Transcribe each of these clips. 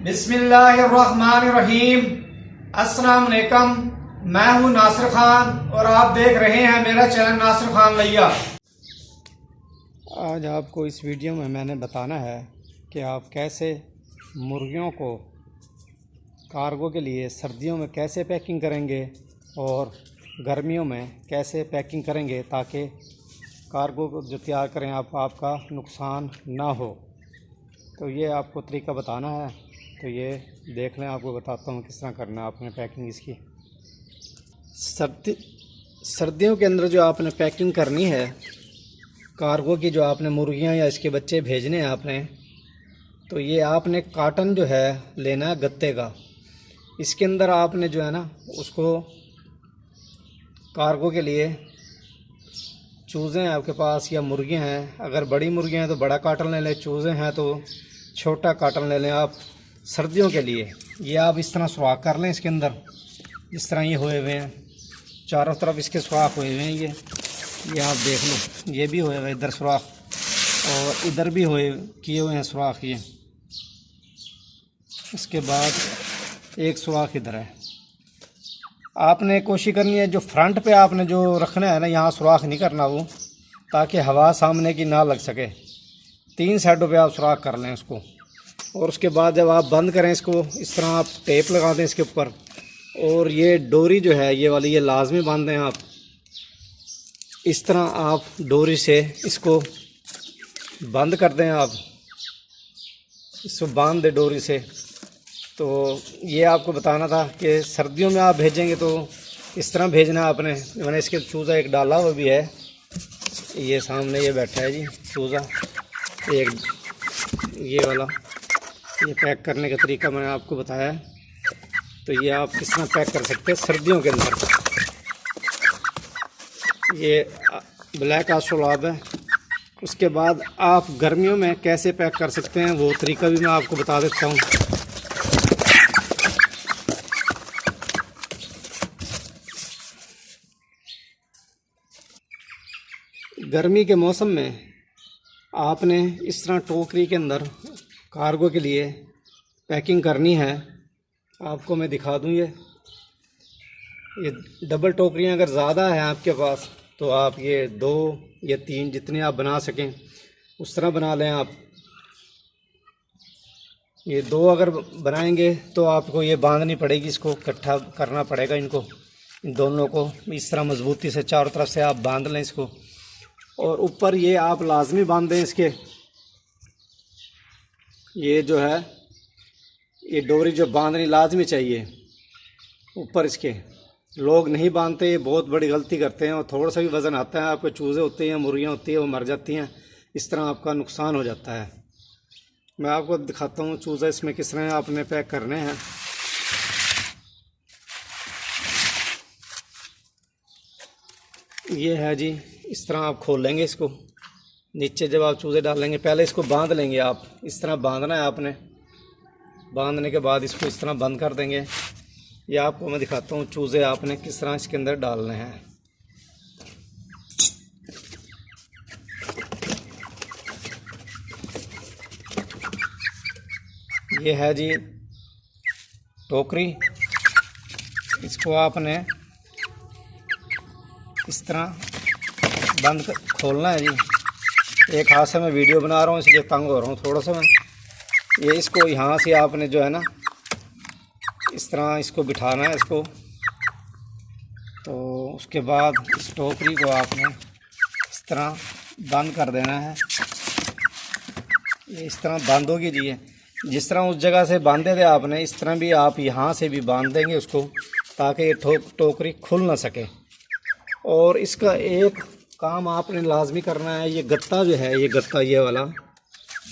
बिस्मिल्लाहिर्रहमानिर्रहीम। अस्सलाम वालेकुम। मैं हूं नासिर खान और आप देख रहे हैं मेरा चैनल नासिर खान लैया। आज आपको इस वीडियो में मैंने बताना है कि आप कैसे मुर्गियों को कार्गो के लिए सर्दियों में कैसे पैकिंग करेंगे और गर्मियों में कैसे पैकिंग करेंगे ताकि कार्गो को जो तैयार करें आपका नुकसान ना हो। तो ये आपको तरीका बताना है, तो ये देख लें। आपको बताता हूँ किस तरह करना है आपने पैकिंग इसकी। सर्दियों के अंदर जो आपने पैकिंग करनी है कार्गो की, जो आपने मुर्गियाँ या इसके बच्चे भेजने हैं आपने, तो ये आपने काटन जो है लेना है गत्ते का। इसके अंदर आपने जो है ना उसको कार्गो के लिए चूज़े हैं आपके पास या मुर्गियाँ हैं, अगर बड़ी मुर्गियाँ हैं तो बड़ा काटन ले लें, चूज़े हैं तो छोटा काटन ले लें आप सर्दियों के लिए। ये आप इस तरह सुराख कर लें इसके अंदर, इस तरह ये हुए हुए हैं, चारों तरफ इसके सुराख हुए हुए हैं। ये आप देख लो, ये भी हुए हुए इधर सुराख और इधर भी किए हुए हैं सुराख ये। इसके बाद एक सुराख इधर है। आपने कोशिश करनी है जो फ्रंट पे आपने जो रखना है ना, यहाँ सुराख नहीं करना वो, ताकि हवा सामने की ना लग सके। 3 साइडों पे आप सुराख कर लें उसको। और उसके बाद जब आप बंद करें इसको, इस तरह आप टेप लगा दें इसके ऊपर। और ये डोरी जो है ये वाली, ये लाजमी बांध दें आप। इस तरह आप डोरी से इसको बंद कर दें आप, इसको बांध दें डोरी से। तो ये आपको बताना था कि सर्दियों में आप भेजेंगे तो इस तरह भेजना है आपने। मैंने इसके चूज़ा एक डाला हुआ भी है, ये सामने ये बैठा है जी चूज़ा एक, ये वाला। ये पैक करने का तरीका मैंने आपको बताया है। तो ये आप किस तरह पैक कर सकते हैं सर्दियों के अंदर। ये ब्लैक एस्ट्रोलैब है। उसके बाद आप गर्मियों में कैसे पैक कर सकते हैं वो तरीका भी मैं आपको बता देता हूँ। गर्मी के मौसम में आपने इस तरह टोकरी के अंदर कार्गो के लिए पैकिंग करनी है। आपको मैं दिखा दूँ, ये डबल टोकरियाँ अगर ज़्यादा हैं आपके पास तो आप ये 2 या 3 जितने आप बना सकें उस तरह बना लें आप। ये 2 अगर बनाएंगे तो आपको ये बांधनी पड़ेगी, इसको इकट्ठा करना पड़ेगा इनको, इन दोनों को इस तरह मजबूती से चारों तरफ से आप बांध लें इसको। और ऊपर ये आप लाजमी बांध दें इसके, ये जो है ये डोरी जो बांधनी लाजमी चाहिए ऊपर इसके। लोग नहीं बांधते, ये बहुत बड़ी गलती करते हैं और थोड़ा सा भी वज़न आता है आपके चूज़े होते हैं, मुर्गियाँ होती हैं, वो मर जाती हैं। इस तरह आपका नुकसान हो जाता है। मैं आपको दिखाता हूँ चूज़ा इसमें किस तरह आपने पैक करने हैं। ये है जी, इस तरह आप खोल लेंगे इसको। नीचे जब आप चूज़े डालेंगे पहले इसको बांध लेंगे आप, इस तरह बांधना है आपने। बांधने के बाद इसको इस तरह बंद कर देंगे। ये आपको मैं दिखाता हूँ चूज़े आपने किस तरह इसके अंदर डालने हैं। ये है जी टोकरी, इसको आपने इस तरह बंद खोलना है जी। एक हाथ से मैं वीडियो बना रहा हूँ इसलिए तंग हो रहा हूँ थोड़ा सा मैं। ये इसको यहाँ से आपने जो है ना इस तरह इसको बिठाना है इसको। तो उसके बाद इस टोकरी को आपने इस तरह बंद कर देना है। ये इस तरह बंद होगी जी। जिस तरह उस जगह से बांधे थे आपने, इस तरह भी आप यहाँ से भी बांध देंगे उसको, ताकि ये टोकरी खुल ना सके। और इसका एक काम आपने लाजमी करना है, ये गत्ता जो है, ये गत्ता ये वाला,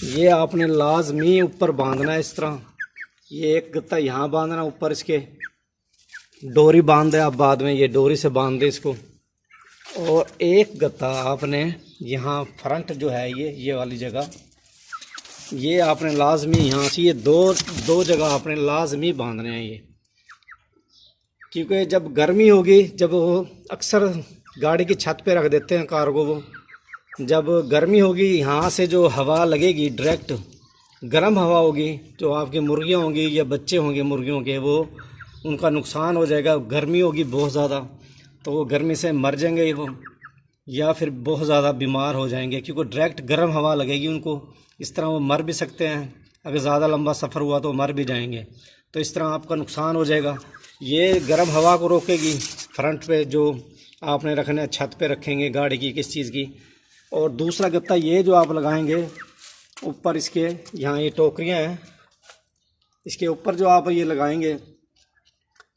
ये आपने लाजमी ऊपर बांधना है इस तरह। ये एक गत्ता यहाँ बांधना ऊपर, इसके डोरी बांध दें आप बाद में, ये डोरी से बांध दें इसको। और एक गत्ता आपने यहाँ फ्रंट जो है ये वाली जगह, ये आपने लाजमी यहाँ से ये दो जगह आपने लाजमी बांधने हैं ये। क्योंकि जब गर्मी होगी, जब वो अक्सर गाड़ी की छत पे रख देते हैं कार्गो, वो जब गर्मी होगी यहाँ से जो हवा लगेगी डायरेक्ट गर्म हवा होगी तो आपकी मुर्गियाँ होंगी या बच्चे होंगे मुर्गियों के, वो उनका नुकसान हो जाएगा। गर्मी होगी बहुत ज़्यादा तो वो गर्मी से मर जाएंगे वो, या फिर बहुत ज़्यादा बीमार हो जाएंगे, क्योंकि डायरेक्ट गर्म हवा लगेगी उनको। इस तरह वो मर भी सकते हैं, अगर ज़्यादा लंबा सफ़र हुआ तो मर भी जाएंगे। तो इस तरह आपका नुकसान हो जाएगा। ये गर्म हवा को रोकेगी। फ्रंट पे जो आपने रखना है, छत पे रखेंगे गाड़ी की, किस चीज़ की। और दूसरा गत्ता ये जो आप लगाएंगे ऊपर, इसके यहाँ ये टोकरियाँ हैं, इसके ऊपर जो आप ये लगाएंगे,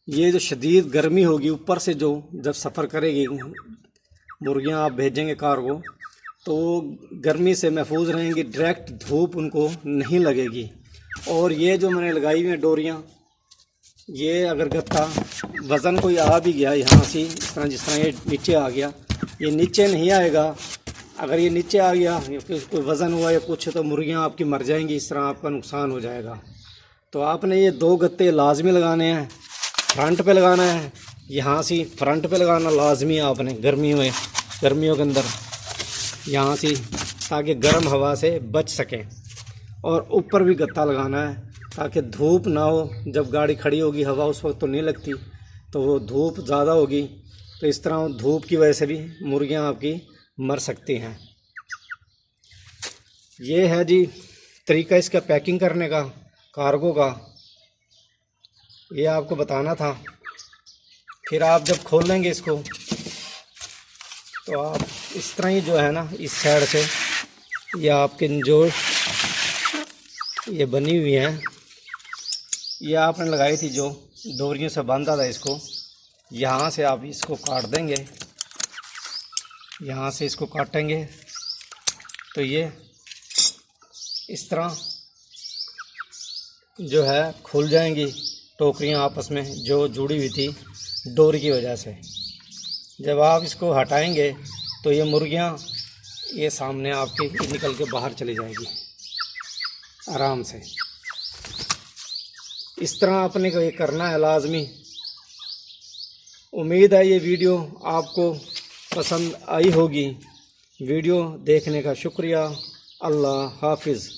ये जो शदीद गर्मी होगी ऊपर से, जो जब सफ़र करेगी मुर्गियाँ, आप भेजेंगे कार्गो, तो गर्मी से महफूज रहेंगी, डायरेक्ट धूप उनको नहीं लगेगी। और ये जो मैंने लगाई हुई हैं डोरियाँ, ये अगर गत्ता वज़न कोई आ भी गया यहाँ से, इस तरह जिस तरह ये नीचे आ गया, ये नीचे नहीं आएगा। अगर ये नीचे आ गया, कोई वज़न हुआ या कुछ, तो मुर्गियाँ आपकी मर जाएंगी, इस तरह आपका नुकसान हो जाएगा। तो आपने ये 2 गत्ते लाजमी लगाने हैं। फ्रंट पे लगाना है, यहाँ से फ्रंट पे लगाना लाजमी है आपने, गर्मियों के अंदर यहाँ से, ताकि गर्म हवा से बच सकें। और ऊपर भी गत्ता लगाना है ताकि धूप ना हो। जब गाड़ी खड़ी होगी हवा उस वक्त तो नहीं लगती, तो वो धूप ज़्यादा होगी, तो इस तरह धूप की वजह से भी मुर्गियाँ आपकी मर सकती हैं। ये है जी तरीका इसका पैकिंग करने का, कार्गो का, ये आपको बताना था। फिर आप जब खोलेंगे इसको तो आप इस तरह ही जो है ना, इस साइड से ये आपके जो ये बनी हुई हैं, ये आपने लगाई थी, जो डोरियों से बांधा था इसको, यहाँ से आप इसको काट देंगे, यहाँ से इसको काटेंगे तो ये इस तरह जो है खुल जाएंगी टोकरियाँ आपस में जो जुड़ी हुई थी डोरी की वजह से। जब आप इसको हटाएंगे तो ये मुर्गियाँ ये सामने आपके निकल के बाहर चली जाएगी आराम से। इस तरह आपने को ये करना है लाजमी। उम्मीद है ये वीडियो आपको पसंद आई होगी। वीडियो देखने का शुक्रिया। अल्लाह हाफिज़।